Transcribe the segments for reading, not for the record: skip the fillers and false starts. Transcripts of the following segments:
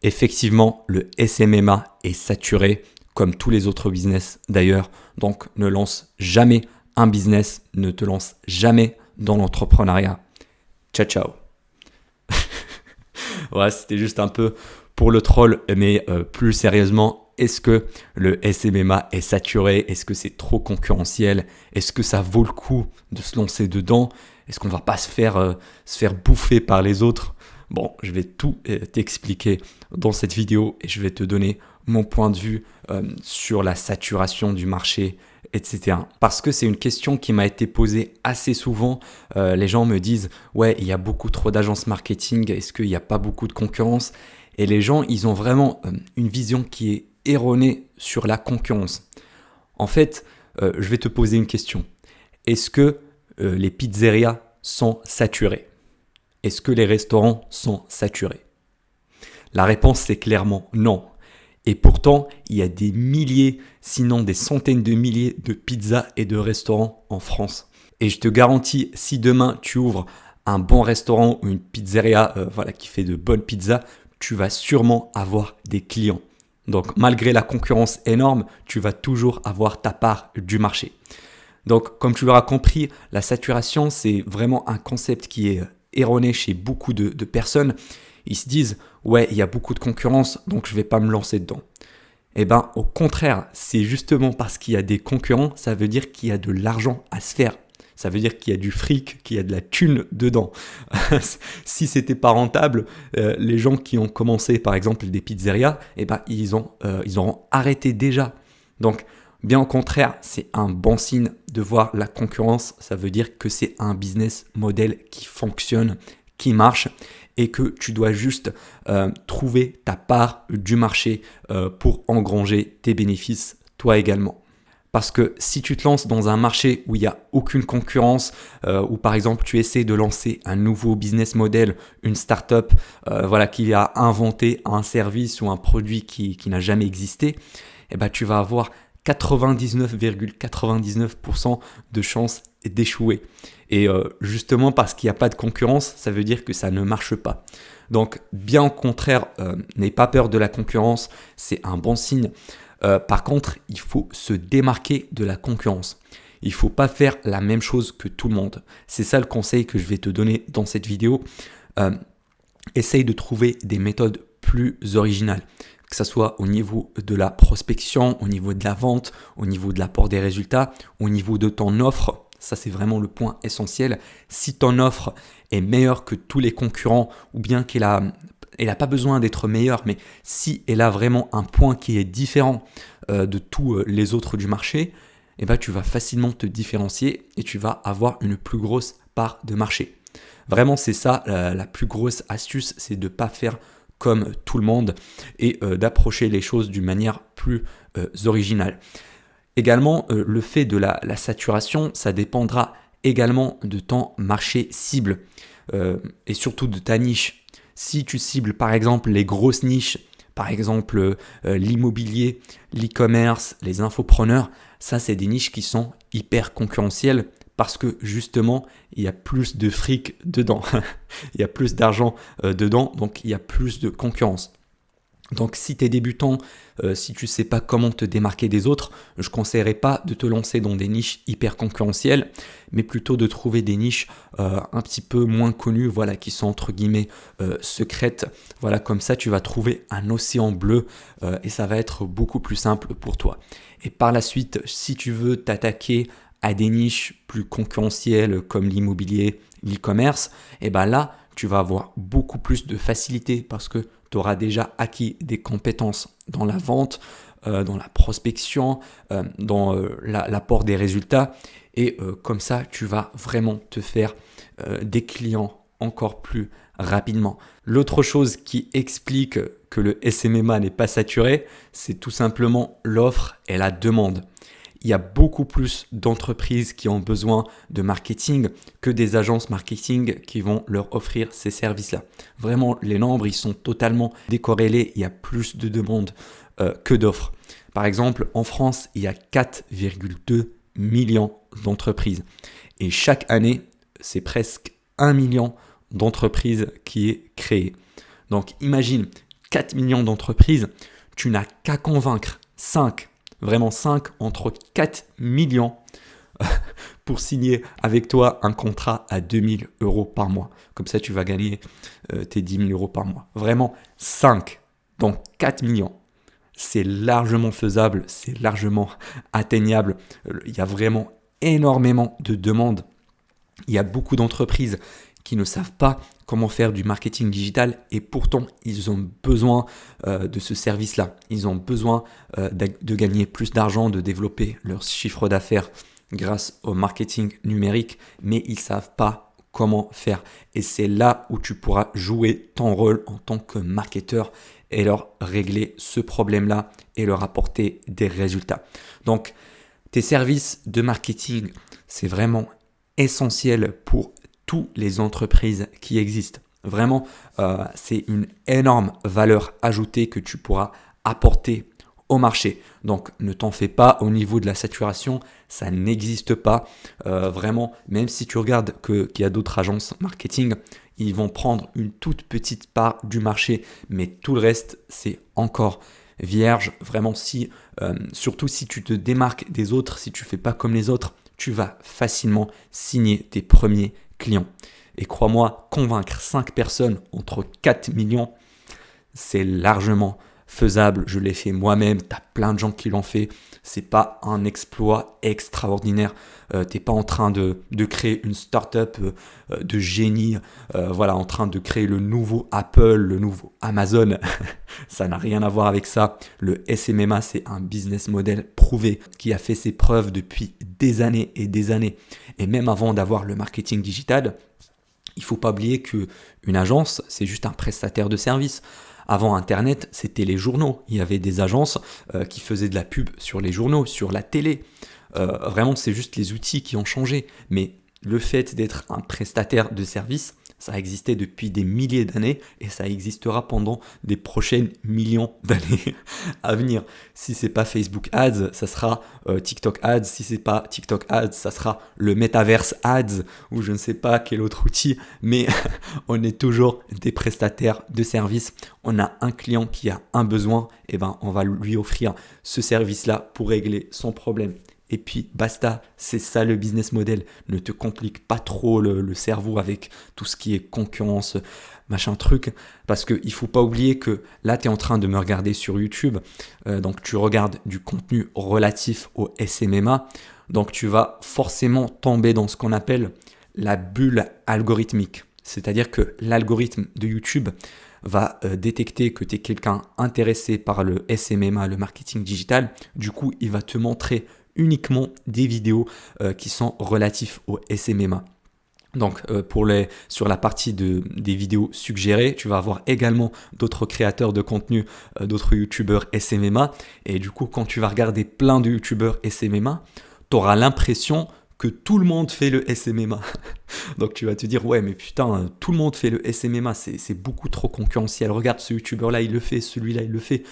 Effectivement, le SMMA est saturé, comme tous les autres business d'ailleurs. Donc, ne lance jamais un business, ne te lance jamais dans l'entrepreneuriat. Ciao, ciao. Ouais, c'était juste un peu pour le troll, mais plus sérieusement, est-ce que le SMMA est saturé? Est-ce que c'est trop concurrentiel? Est-ce que ça vaut le coup de se lancer dedans? Est-ce qu'on va pas se faire bouffer par les autres? Bon, je vais tout t'expliquer dans cette vidéo et je vais te donner mon point de vue sur la saturation du marché, etc. Parce que c'est une question qui m'a été posée assez souvent. Les gens me disent « Ouais, il y a beaucoup trop d'agences marketing, est-ce qu'il n'y a pas beaucoup de concurrence ?» Et les gens, ils ont vraiment une vision qui est erronée sur la concurrence. En fait, je vais te poser une question. Est-ce que les pizzerias sont saturées? Est-ce que les restaurants sont saturés? La réponse, c'est clairement non. Et pourtant, il y a des milliers, sinon des centaines de milliers de pizzas et de restaurants en France. Et je te garantis, si demain tu ouvres un bon restaurant ou une pizzeria qui fait de bonnes pizzas, tu vas sûrement avoir des clients. Donc malgré la concurrence énorme, tu vas toujours avoir ta part du marché. Donc comme tu l'auras compris, la saturation, c'est vraiment un concept qui est erroné chez beaucoup de personnes. Ils se disent « Ouais, il y a beaucoup de concurrence, donc je ne vais pas me lancer dedans. » Eh bien, au contraire, c'est justement parce qu'il y a des concurrents, ça veut dire qu'il y a de l'argent à se faire. Ça veut dire qu'il y a du fric, qu'il y a de la thune dedans. Si c'était pas rentable, les gens qui ont commencé, par exemple, des pizzerias, eh ben, ils auront arrêté déjà. Donc, bien au contraire, c'est un bon signe de voir la concurrence. Ça veut dire que c'est un business model qui fonctionne, qui marche et que tu dois juste trouver ta part du marché pour engranger tes bénéfices, toi également. Parce que si tu te lances dans un marché où il n'y a aucune concurrence, où par exemple tu essaies de lancer un nouveau business model, une startup qui a inventé un service ou un produit qui n'a jamais existé, eh ben, tu vas avoir 99,99% de chances d'échouer. Et justement parce qu'il n'y a pas de concurrence, ça veut dire que ça ne marche pas. Donc bien au contraire, n'aie pas peur de la concurrence, c'est un bon signe. Par contre, il faut se démarquer de la concurrence. Il ne faut pas faire la même chose que tout le monde. C'est ça le conseil que je vais te donner dans cette vidéo. Essaye de trouver des méthodes plus originales, que ce soit au niveau de la prospection, au niveau de la vente, au niveau de l'apport des résultats, au niveau de ton offre. Ça, c'est vraiment le point essentiel. Si ton offre est meilleure que tous les concurrents ou bien qu'elle n'a pas besoin d'être meilleure, mais si elle a vraiment un point qui est différent de tous les autres du marché, eh ben, tu vas facilement te différencier et tu vas avoir une plus grosse part de marché. Vraiment, c'est ça la plus grosse astuce, c'est de ne pas faire comme tout le monde et d'approcher les choses d'une manière plus originale. Également, le fait de la saturation, ça dépendra également de ton marché cible et surtout de ta niche. Si tu cibles par exemple les grosses niches, par exemple l'immobilier, l'e-commerce, les infopreneurs, ça c'est des niches qui sont hyper concurrentielles parce que justement il y a plus de fric dedans, il y a plus d'argent dedans, donc il y a plus de concurrence. Donc si tu es débutant, si tu ne sais pas comment te démarquer des autres, je ne conseillerais pas de te lancer dans des niches hyper concurrentielles, mais plutôt de trouver des niches un petit peu moins connues, qui sont entre guillemets secrètes. Voilà, comme ça tu vas trouver un océan bleu et ça va être beaucoup plus simple pour toi. Et par la suite, si tu veux t'attaquer à des niches plus concurrentielles comme l'immobilier, l'e-commerce, et ben là, tu vas avoir beaucoup plus de facilité parce que tu auras déjà acquis des compétences dans la vente, dans la prospection, dans l'apport des résultats. Et comme ça, tu vas vraiment te faire des clients encore plus rapidement. L'autre chose qui explique que le SMMA n'est pas saturé, c'est tout simplement l'offre et la demande. Il y a beaucoup plus d'entreprises qui ont besoin de marketing que des agences marketing qui vont leur offrir ces services-là. Vraiment, les nombres, ils sont totalement décorrélés. Il y a plus de demandes que d'offres. Par exemple, en France, il y a 4,2 millions d'entreprises. Et chaque année, c'est presque 1 million d'entreprises qui est créée. Donc, imagine 4 millions d'entreprises, tu n'as qu'à convaincre 5, vraiment 5 entre 4 millions pour signer avec toi un contrat à 2000 euros par mois. Comme ça, tu vas gagner tes 10 000 euros par mois. Vraiment 5, donc 4 millions. C'est largement faisable, c'est largement atteignable. Il y a vraiment énormément de demandes. Il y a beaucoup d'entreprises qui ne savent pas comment faire du marketing digital et pourtant ils ont besoin de ce service-là. Ils ont besoin de gagner plus d'argent, de développer leur chiffre d'affaires grâce au marketing numérique, mais ils ne savent pas comment faire. Et c'est là où tu pourras jouer ton rôle en tant que marketeur et leur régler ce problème-là et leur apporter des résultats. Donc, tes services de marketing, c'est vraiment essentiel pour toutes les entreprises qui existent. Vraiment, c'est une énorme valeur ajoutée que tu pourras apporter au marché. Donc, ne t'en fais pas au niveau de la saturation, ça n'existe pas. Vraiment, même si tu regardes qu'il y a d'autres agences marketing, ils vont prendre une toute petite part du marché, mais tout le reste, c'est encore vierge. Vraiment, surtout si tu te démarques des autres, si tu ne fais pas comme les autres, tu vas facilement signer tes premiers clients. Et crois-moi, convaincre 5 personnes entre 4 millions, c'est largement faisable. Je l'ai fait moi-même, tu as plein de gens qui l'ont fait. C'est pas un exploit extraordinaire. T'es pas en train de créer une start-up de génie, en train de créer le nouveau Apple, le nouveau Amazon. Ça n'a rien à voir avec ça. Le SMMA, c'est un business model prouvé qui a fait ses preuves depuis des années et des années. Et même avant d'avoir le marketing digital, il faut pas oublier qu'une agence, c'est juste un prestataire de service. Avant Internet, c'était les journaux. Il y avait des agences qui faisaient de la pub sur les journaux, sur la télé. Vraiment, c'est juste les outils qui ont changé. Mais le fait d'être un prestataire de service, ça existait depuis des milliers d'années et ça existera pendant des prochaines millions d'années à venir. Si c'est pas Facebook Ads, ça sera TikTok Ads. Si c'est pas TikTok Ads, ça sera le Metaverse Ads ou je ne sais pas quel autre outil. Mais on est toujours des prestataires de services. On a un client qui a un besoin, et on va lui offrir ce service-là pour régler son problème. Et puis basta, c'est ça le business model. Ne te complique pas trop le cerveau avec tout ce qui est concurrence, machin truc. Parce qu'il ne faut pas oublier que là, tu es en train de me regarder sur YouTube. Donc tu regardes du contenu relatif au SMMA. Donc tu vas forcément tomber dans ce qu'on appelle la bulle algorithmique. C'est-à-dire que l'algorithme de YouTube va détecter que tu es quelqu'un intéressé par le SMMA, le marketing digital. Du coup, il va te montrer uniquement des vidéos qui sont relatifs au SMMA. Donc sur la partie des vidéos suggérées, tu vas avoir également d'autres créateurs de contenu, d'autres youtubeurs SMMA. Et du coup, quand tu vas regarder plein de youtubeurs SMMA, tu auras l'impression que tout le monde fait le SMMA. Donc tu vas te dire, ouais mais putain, tout le monde fait le SMMA, c'est beaucoup trop concurrentiel. Regarde, ce youtubeur là il le fait, celui-là il le fait,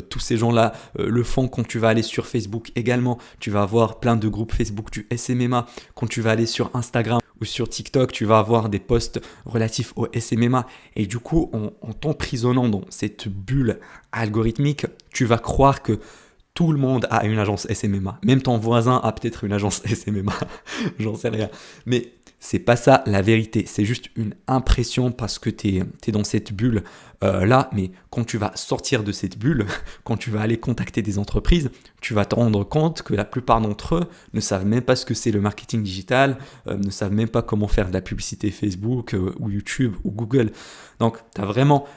tous ces gens-là le font. Quand tu vas aller sur Facebook également, tu vas avoir plein de groupes Facebook du SMMA. Quand tu vas aller sur Instagram ou sur TikTok, tu vas avoir des posts relatifs au SMMA. Et du coup, en t'emprisonnant dans cette bulle algorithmique, tu vas croire que tout le monde a une agence SMMA. Même ton voisin a peut-être une agence SMMA. J'en sais rien. Mais c'est pas ça la vérité. C'est juste une impression parce que tu es dans cette bulle là. Mais quand tu vas sortir de cette bulle, quand tu vas aller contacter des entreprises, tu vas te rendre compte que la plupart d'entre eux ne savent même pas ce que c'est le marketing digital, ne savent même pas comment faire de la publicité Facebook ou YouTube ou Google. Donc, tu as vraiment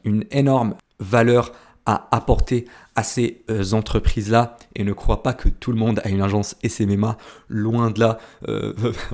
une énorme valeur à apporter à ces entreprises-là et ne crois pas que tout le monde a une agence SMMA, loin de là.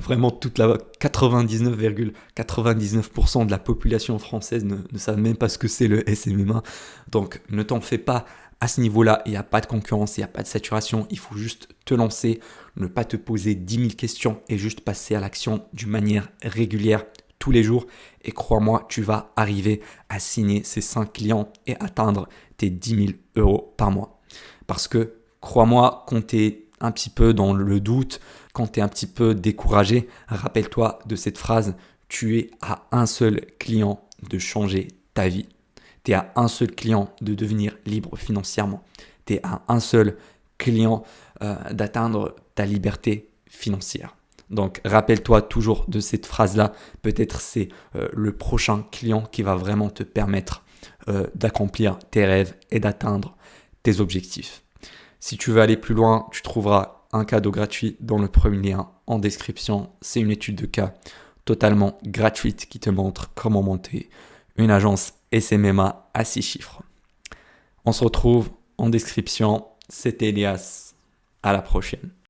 Vraiment toute la 99,99% de la population française ne savent même pas ce que c'est le SMMA. Donc ne t'en fais pas à ce niveau-là, il n'y a pas de concurrence, il n'y a pas de saturation, il faut juste te lancer, ne pas te poser 10 000 questions et juste passer à l'action d'une manière régulière tous les jours et crois-moi, tu vas arriver à signer ces 5 clients et atteindre tes 10 000 euros par mois. Parce que crois-moi, quand tu es un petit peu dans le doute, quand tu es un petit peu découragé, rappelle-toi de cette phrase, tu es à un seul client de changer ta vie. Tu es à un seul client de devenir libre financièrement. Tu es à un seul client d'atteindre ta liberté financière. Donc rappelle-toi toujours de cette phrase-là. Peut-être c'est le prochain client qui va vraiment te permettre d'accomplir tes rêves et d'atteindre tes objectifs. Si tu veux aller plus loin, tu trouveras un cadeau gratuit dans le premier lien en description. C'est une étude de cas totalement gratuite qui te montre comment monter une agence SMMA à 6 chiffres. On se retrouve en description. C'était Elias. À la prochaine.